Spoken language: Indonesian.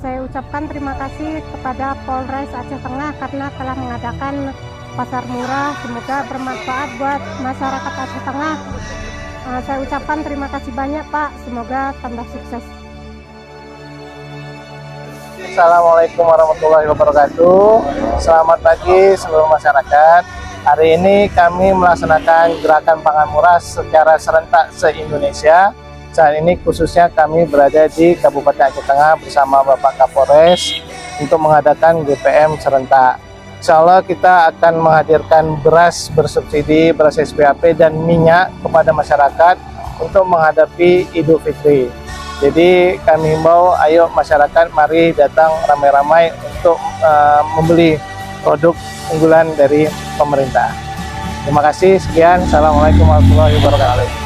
Saya ucapkan terima kasih kepada Polres Aceh Tengah karena telah mengadakan pasar murah. Semoga bermanfaat buat masyarakat Aceh Tengah. Saya ucapkan terima kasih banyak, Pak. Semoga tambah sukses. Assalamualaikum warahmatullahi wabarakatuh. Selamat pagi seluruh masyarakat. Hari ini kami melaksanakan gerakan pangan murah secara serentak se-Indonesia. Saat ini khususnya kami berada di Kabupaten Aceh Tengah bersama Bapak Kapolres untuk mengadakan GPM serentak. Insya Allah kita akan menghadirkan beras bersubsidi, beras SPAP dan minyak kepada masyarakat untuk menghadapi Idul Fitri. Jadi kami himbau, ayo masyarakat mari datang ramai-ramai untuk membeli produk unggulan dari pemerintah. Terima kasih, sekian. Assalamualaikum warahmatullahi wabarakatuh.